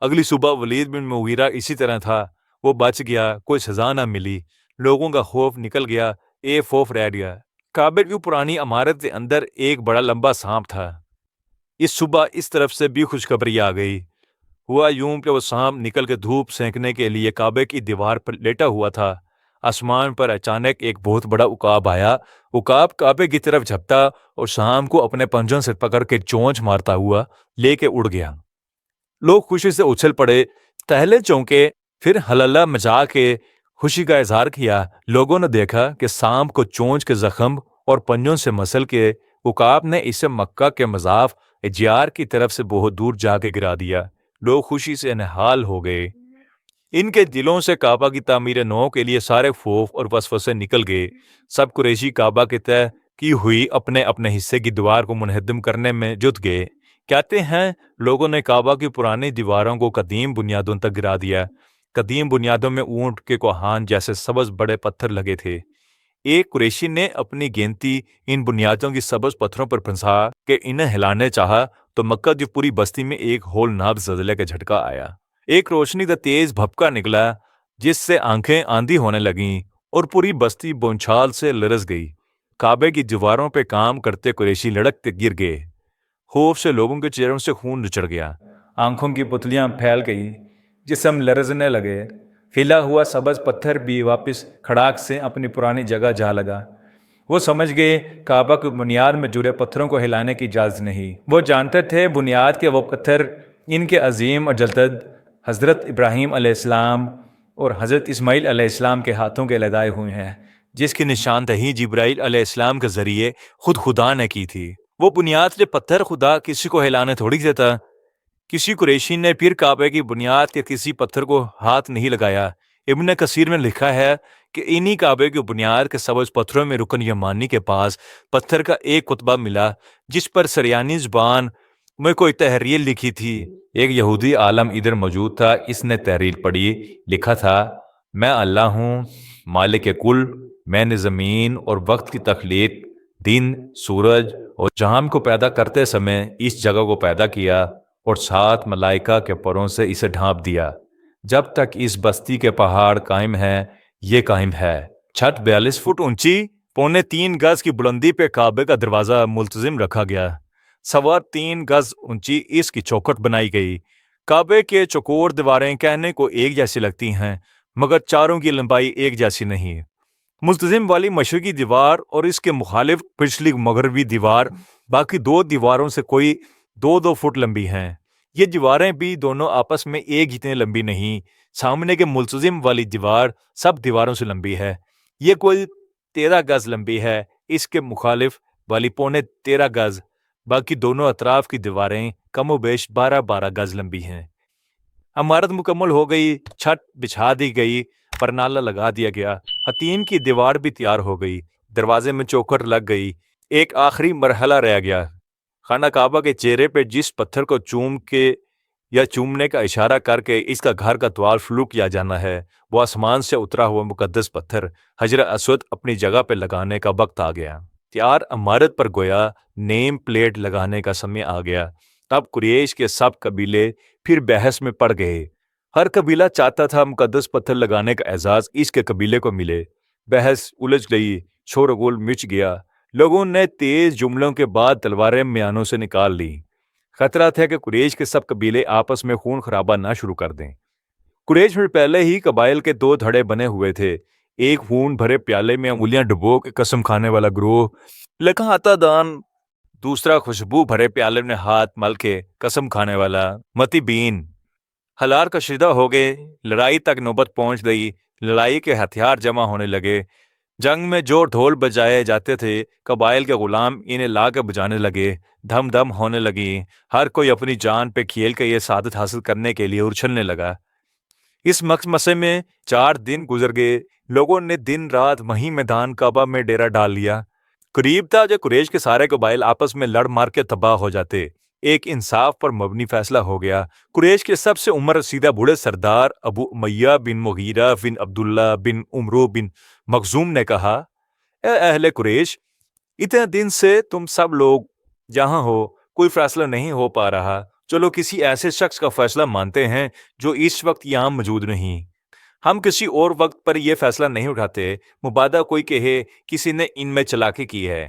اگلی صبح ولید بن مغیرہ اسی طرح تھا، وہ بچ گیا، کوئی سزا نہ ملی، لوگوں کا خوف نکل گیا، ایک خوف رہ گیا۔ کعبے کی پرانی عمارت کے اندر ایک بڑا لمبا سانپ تھا۔ اس صبح اس طرف سے بھی خوشخبری آ گئی۔ ہوا یوں کہ وہ سانپ نکل کے دھوپ سینکنے کے لیے کعبے کی دیوار پر لیٹا ہوا تھا۔ آسمان پر اچانک ایک بہت بڑا عقاب آیا۔ عقاب کعبے کی طرف جھپٹا اور سانپ کو اپنے پنجوں سے پکڑ کے چونچ مارتا ہوا لے کے اڑ گیا۔ لوگ خوشی سے اچھل پڑے، پہلے چونکے، پھر ہللہ مچا کے خوشی کا اظہار کیا۔ لوگوں نے دیکھا کہ سانپ کو چونچ کے زخم اور پنجوں سے مسل کے عقاب نے اسے مکہ کے مضاف اجیار کی طرف سے بہت دور جا کے گرا دیا۔ لوگ خوشی سے نہال ہو گئے۔ ان کے دلوں سے کعبہ کی تعمیر نو کے لیے سارے خوف اور وسوسے نکل گئے۔ سب قریشی کعبہ کے طے کی ہوئی اپنے اپنے حصے کی دیوار کو منہدم کرنے میں جٹ گئے۔ کہتے ہیں لوگوں نے کعبہ کی پرانی دیواروں کو قدیم بنیادوں تک گرا دیا۔ قدیم بنیادوں میں اونٹ کے کوہان جیسے سبز بڑے پتھر لگے تھے۔ ایک قریشی نے اپنی گنتی ان بنیادوں کی سبز پتھروں پر پھنسا کہ انہیں ہلانے چاہا تو مکہ کی پوری بستی میں ایک ہولناک زلزلے کا جھٹکا آیا۔ ایک روشنی کا تیز بھپکا نکلا جس سے آنکھیں آندھی ہونے لگیں اور پوری بستی بونچھال سے لرز گئی۔ کعبے کی دیواروں پہ کام کرتے قریشی لڑکتے گر گئے۔ خوف سے لوگوں کے چہروں سے خون نچڑ گیا، آنکھوں کی پتلیاں پھیل گئی، جسم لرزنے لگے۔ ہلا ہوا سبز پتھر بھی واپس کھڑاک سے اپنی پرانی جگہ جا لگا۔ وہ سمجھ گئے کعبہ کی بنیاد میں جڑے پتھروں کو ہلانے کی اجازت نہیں۔ وہ جانتے تھے بنیاد کے وہ پتھر ان کے عظیم اور جدد حضرت ابراہیم علیہ السلام اور حضرت اسماعیل علیہ السلام کے ہاتھوں کے لدائے ہوئے ہیں، جس کی نشاندہی جبرائیل علیہ السلام کے ذریعے خود خدا نے کی تھی۔ وہ بنیاد کے پتھر خدا کسی کو ہلانے تھوڑی دیتا۔ کسی قریشی نے پھر کعبے کی بنیاد کے کسی پتھر کو ہاتھ نہیں لگایا۔ ابن کثیر میں لکھا ہے کہ انہی کعبے کی بنیاد کے سبز پتھروں میں رکن یمانی کے پاس پتھر کا ایک کتبہ ملا جس پر سریانی زبان میں کوئی تحریر لکھی تھی۔ ایک یہودی عالم ادھر موجود تھا، اس نے تحریر پڑھی، لکھا تھا: میں اللہ ہوں، مالک کل، میں نے زمین اور وقت کی تخلیق، دن، سورج اور جہان کو پیدا کرتے سمے اس جگہ کو پیدا کیا اور 7 ملائکہ کے پروں سے اسے ڈھانپ دیا۔ جب تک اس بستی کے پہاڑ قائم ہے یہ قائم ہے۔ چھت 42 فٹ اونچی، 3.25 گز کی بلندی پہ کعبے کا دروازہ ملتزم رکھا گیا۔ 3.25 گز اونچی اس کی چوکھٹ بنائی گئی۔ کعبے کے چوکور دیواریں کہنے کو ایک جیسی لگتی ہیں مگر چاروں کی لمبائی ایک جیسی نہیں۔ ملتزم والی مشرقی دیوار اور اس کے مخالف پچھلی مغربی دیوار باقی 2 دیواروں سے کوئی 2-2 فٹ لمبی ہیں۔ یہ دیواریں بھی دونوں آپس میں ایک جتنے لمبی نہیں۔ سامنے کے ملتزم والی دیوار سب دیواروں سے لمبی ہے، یہ کوئی 13 گز لمبی ہے، اس کے مخالف والی 13.25 گز، باقی دونوں اطراف کی دیواریں کم و بیش 12 گز لمبی ہیں۔ عمارت مکمل ہو گئی، چھت بچھا دی گئی، پرنالہ لگا دیا گیا، حتیم کی دیوار بھی تیار ہو گئی، دروازے میں چوکھٹ لگ گئی۔ ایک آخری مرحلہ رہ گیا، خانہ کعبہ کے چہرے پہ جس پتھر کو چوم کے یا چومنے کا اشارہ کر کے اس کا گھر کا طواف شروع کیا جانا ہے، وہ آسمان سے اترا ہوا مقدس پتھر حجر اسود اپنی جگہ پہ لگانے کا وقت آ گیا۔ تیار عمارت پر گویا نیم پلیٹ لگانے کا سمے آ گیا۔ تب قریش کے سب قبیلے پھر بحث میں پڑ گئے۔ ہر قبیلہ چاہتا تھا مقدس پتھر لگانے کا اعزاز اس کے قبیلے کو ملے۔ بحث الجھ گئی، شور و غل مچ گیا۔ لوگوں نے تیز جملوں کے بعد تلواریں میانوں سے نکال لی۔ خطرہ تھا کہ قریش کے سب قبیلے آپس میں خون خرابہ نہ شروع کر دیں۔ قریش میں پہلے ہی قبائل کے 2 دھڑے بنے ہوئے تھے، ایک خون بھرے پیالے میں انگلیاں ڈبو کے قسم کھانے والا گروہ لکھا آتا دان، دوسرا خوشبو بھرے پیالے میں ہاتھ مل کے قسم کھانے والا متی بین۔ ہلار کشیدہ ہو گئے، لڑائی تک نوبت پہنچ گئی، لڑائی کے ہتھیار جمع ہونے لگے۔ جنگ میں جو ڈھول بجائے جاتے تھے قبائل کے غلام انہیں لا کے بجانے لگے، دھم دھم ہونے لگی، ہر کوئی اپنی جان پہ کھیل کے یہ سعادت حاصل کرنے کے لیے اچھلنے لگا۔ اس مقمصے میں 4 دن گزر گئے، لوگوں نے دن رات وہیں میدان کعبہ میں ڈیرا ڈال لیا۔ قریب تھا جو قریش کے سارے قبائل آپس میں لڑ مار کے تباہ ہو جاتے۔ ایک انصاف پر مبنی فیصلہ ہو گیا۔ قریش کے سب سے عمر رسیدہ بوڑھے سردار ابو امیہ بن مغیرہ بن عبداللہ بن عمرو بن مخزوم نے کہا: اے اہل قریش، اتنے دن سے تم سب لوگ جہاں ہو کوئی فیصلہ نہیں ہو پا رہا، چلو کسی ایسے شخص کا فیصلہ مانتے ہیں جو اس وقت یہاں موجود نہیں۔ ہم کسی اور وقت پر یہ فیصلہ نہیں اٹھاتے، مبادہ کوئی کہے کسی نے ان میں چلاکی کی ہے۔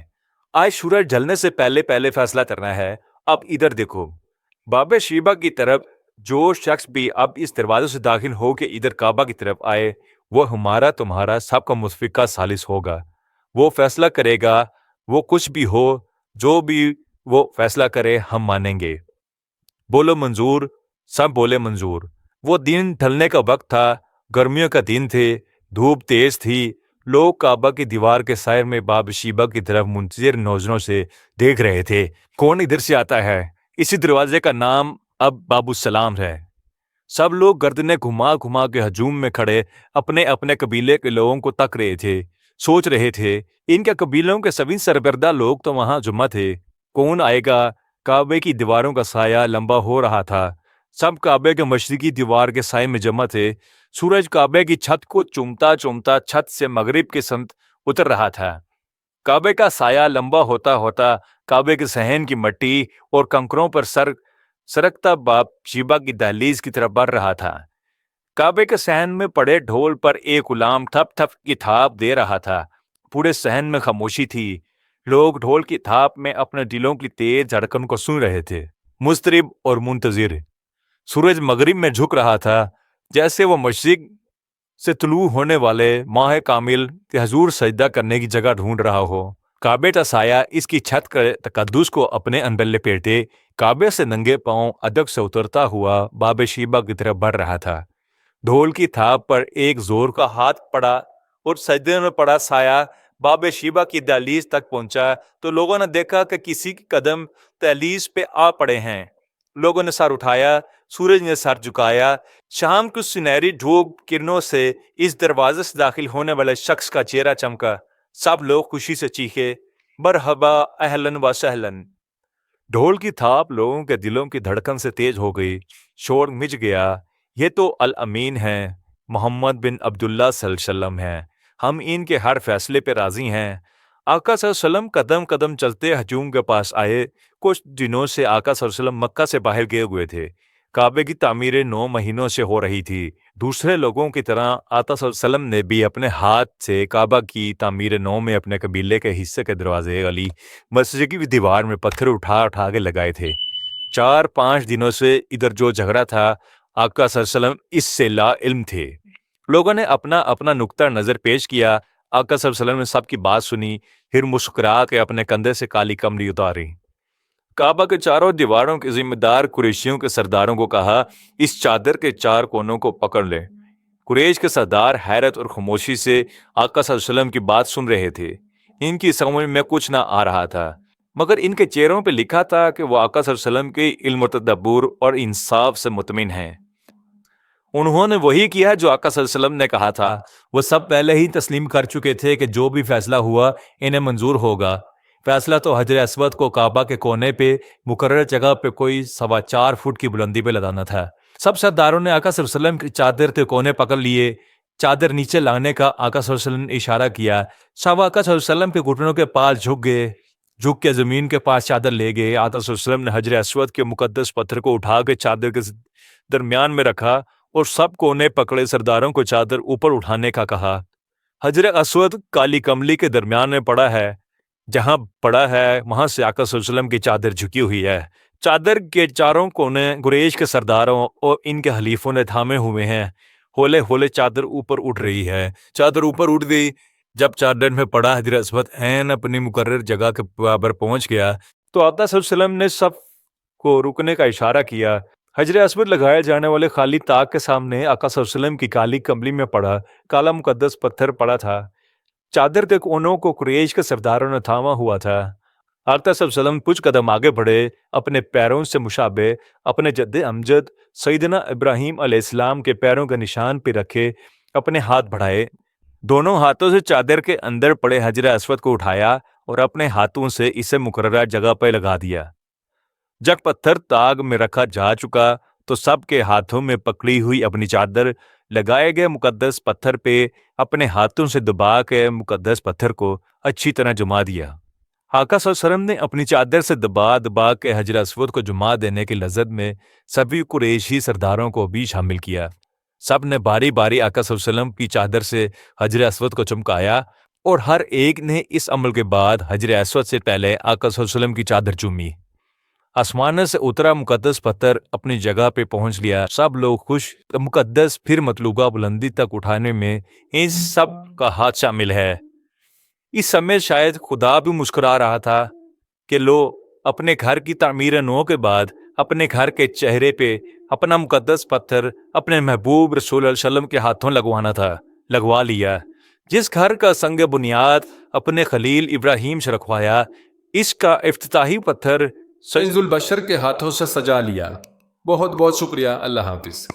آج سورج ڈھلنے سے پہلے فیصلہ کرنا ہے۔ اب ادھر دیکھو، باب شیبہ کی طرف جو شخص بھی اب اس دروازے سے داخل ہو کے ادھر کعبہ کی طرف آئے، وہ ہمارا تمہارا سب کا متفقہ ثالث ہوگا۔ وہ فیصلہ کرے گا، وہ کچھ بھی ہو، جو بھی وہ فیصلہ کرے ہم مانیں گے۔ بولو منظور، سب بولے منظور۔ وہ دن ڈھلنے کا وقت تھا، گرمیوں کا دن تھے، دھوپ تیز تھی، لوگ کعبہ کی دیوار کے سائر میں باب شیبہ کی طرف منتظر نظروں سے دیکھ رہے تھے، کون ادھر سے آتا ہے۔ اسی دروازے کا نام اب باب السلام ہے۔ سب لوگ گردنیں گھما کے ہجوم میں کھڑے اپنے اپنے قبیلے کے لوگوں کو تک رہے تھے، سوچ رہے تھے ان کے قبیلوں کے سبھی سربردہ لوگ تو وہاں جمع تھے، کون آئے گا۔ کعبے کی دیواروں کا سایہ لمبا ہو رہا تھا، سب کعبے کے مشرقی دیوار کے سائے میں جمع تھے۔ سورج کعبے کی چھت کو چومتا چھت سے مغرب کی سمت اتر رہا تھا۔ کعبے کا سایہ لمبا ہوتا ہوتا کعبے کے صحن کی مٹی اور کنکروں پر سرکتا باب شیبہ کی دہلیز کی طرف بڑھ رہا تھا۔ کعبے کے صحن میں پڑے ڈھول پر ایک غلام تھپ تھپ کی تھاپ دے رہا تھا۔ پورے صحن میں خاموشی تھی، لوگ ڈھول کی تھاپ میں اپنے دلوں کی تیز دھڑکن کو سن رہے تھے، مضطرب اور منتظر۔ سورج مغرب میں جھک رہا تھا، جیسے وہ مشرق سے طلوع ہونے والے ماہ کامل کے حضور سجدہ کرنے کی جگہ ڈھونڈ رہا ہو۔ کعبے کا سایہ اس کی چھت کے تقدس کو اپنے اندر لپیٹے کعبے سے ننگے پاؤں ادب سے اترتا ہوا باب شیبہ کی طرف بڑھ رہا تھا۔ ڈھول کی تھاپ پر ایک زور کا ہاتھ پڑا اور سجدے میں پڑا سایہ باب شیبہ کی دہلیز تک پہنچا تو لوگوں نے دیکھا کہ کسی کے قدم دہلیز پہ آ پڑے ہیں۔ لوگوں نے سر اٹھایا، سورج نے سر جھکایا، شام کی سنہری دھوپ کرنوں سے اس دروازے سے داخل ہونے والے شخص کا چہرہ چمکا۔ سب لوگ خوشی سے چیخے، مرحبا اہلن و سہلن۔ ڈھول کی تھاپ لوگوں کے دلوں کی دھڑکن سے تیز ہو گئی، شور مچ گیا۔ یہ تو الامین ہیں، محمد بن عبداللہ صلی اللہ علیہ وسلم ہیں، ہم ان کے ہر فیصلے پہ راضی ہیں۔ آقا صلی اللہ علیہ وسلم قدم قدم چلتے ہجوم کے پاس آئے۔ کچھ دنوں سے آقا صلی اللہ علیہ وسلم مکہ سے باہر گئے ہوئے تھے، کعبے کی تعمیر 9 مہینوں سے ہو رہی تھی۔ دوسرے لوگوں کی طرح آقا صلی اللہ علیہ وسلم نے بھی اپنے ہاتھ سے کعبہ کی تعمیر 9 میں اپنے قبیلے کے حصے کے دروازے گلی مسجد کی دیوار میں پتھر اٹھا کے لگائے تھے۔ 4-5 دنوں سے ادھر جو جھگڑا تھا، آقا صلی اللہ علیہ وسلم اس سے لا علم تھے۔ لوگوں نے اپنا اپنا نقطہ نظر پیش کیا، آقا صلی اللہ علیہ وسلم نے سب کی بات سنی، پھر مسکرا کے اپنے کندھے سے کالی کملی اتاری۔ کعبہ کے چاروں دیواروں کے ذمہ دار قریشیوں کے سرداروں کو کہا، اس چادر کے 4 کونوں کو پکڑ لیں۔ قریش کے سردار حیرت اور خاموشی سے آقا صلی اللہ علیہ وسلم کی بات سن رہے تھے۔ ان کی سمجھ میں کچھ نہ آ رہا تھا، مگر ان کے چہروں پہ لکھا تھا کہ وہ آقا صلی اللہ علیہ وسلم کے علم و تدبر اور انصاف سے مطمئن ہیں۔ انہوں نے وہی کیا جو آقا صلی اللہ علیہ وسلم نے کہا تھا۔ وہ سب پہلے ہی تسلیم کر چکے تھے کہ جو بھی فیصلہ ہوا انہیں منظور ہوگا۔ فیصلہ تو حجر اسود کو کعبہ کے کونے پہ مقرر جگہ پہ کوئی 4.25 فٹ کی بلندی پہ لگانا تھا۔ سب سرداروں نے آقا صلی اللہ علیہ وسلم کی چادر کے کونے پکڑ لیے۔ چادر نیچے لانے کا آقا صلی اللہ علیہ وسلم نے اشارہ کیا۔ سب آقا صلی اللہ علیہ وسلم کے گھٹنوں کے پاس جھک گئے، جھک کے زمین کے پاس چادر لے گئے۔ آقا صلی اللہ علیہ وسلم نے حجر اسود کے مقدس پتھر کو اٹھا کے چادر کے درمیان میں رکھا اور سب کونے پکڑے سرداروں کو چادر اوپر اٹھانے کا کہا۔ حجر اسود کالی کملی کے درمیان میں پڑا ہے، جہاں پڑا ہے وہاں سے آقا صلی اللہ علیہ وسلم کی چادر جھکی ہوئی ہے۔ چادر کے چاروں کونے قریش کے سرداروں اور ان کے حلیفوں نے تھامے ہوئے ہیں۔ ہولے ہولے چادر اوپر اٹھ رہی ہے۔ چادر اوپر اٹھ گئی۔ جب چادر میں پڑا حجر اسود عین اپنی مقرر جگہ کے برابر پہنچ گیا تو آقا صلی اللہ علیہ وسلم نے سب کو رکنے کا اشارہ کیا۔ حجر اسود لگائے جانے والے خالی طاق کے سامنے آقا صلی اللہ علیہ وسلم کی کالی کملی میں پڑا کالا مقدس پتھر پڑا تھا۔ چادر کے کونوں کو قریش کے سرداروں نے تھاما ہوا تھا۔ آقا صلی اللہ علیہ وسلم کچھ قدم آگے بڑھے، اپنے پیروں سے مشابہ اپنے جد امجد سیدنا ابراہیم علیہ السلام کے پیروں کے نشان پہ رکھے اپنے ہاتھ بڑھائے، دونوں ہاتھوں سے چادر کے اندر پڑے حجر اسود کو اٹھایا اور اپنے ہاتھوں سے اسے مقررہ جگہ پہ لگا دیا۔ جب پتھر طاق میں رکھا جا چکا تو سب کے ہاتھوں میں پکڑی ہوئی اپنی چادر لگائے گئے مقدس پتھر پہ اپنے ہاتھوں سے دبا کے مقدس پتھر کو اچھی طرح جما دیا۔ آقا صلی اللہ علیہ وسلم نے اپنی چادر سے دبا دبا کے حجر اسود کو جما دینے کی لذت میں سبھی قریشی سرداروں کو بھی شامل کیا۔ سب نے باری باری آقا صلی اللہ علیہ وسلم کی چادر سے حجر اسود کو چمکایا اور ہر ایک نے اس عمل کے بعد حجر اسود سے پہلے آقا صلی اللہ علیہ وسلم کی چادر چومی۔ آسمان سے اترا مقدس پتھر اپنی جگہ پہ پہنچ لیا۔ سب لوگ خوش، مقدس پھر مطلوبہ بلندی تک اٹھانے میں ان سب کا ہاتھ شامل ہے۔ اس سمے شاید خدا بھی مسکرا رہا تھا کہ لو، اپنے گھر کی تعمیر نو کے بعد اپنے گھر کے چہرے پہ اپنا مقدس پتھر اپنے محبوب رسول اللہ علیہ وسلم کے ہاتھوں لگوانا تھا، لگوا لیا۔ جس گھر کا سنگ بنیاد اپنے خلیل ابراہیم سے رکھوایا، اس کا افتتاحی پتھر سید البشر کے ہاتھوں سے سجا لیا۔ بہت بہت شکریہ۔ اللہ حافظ۔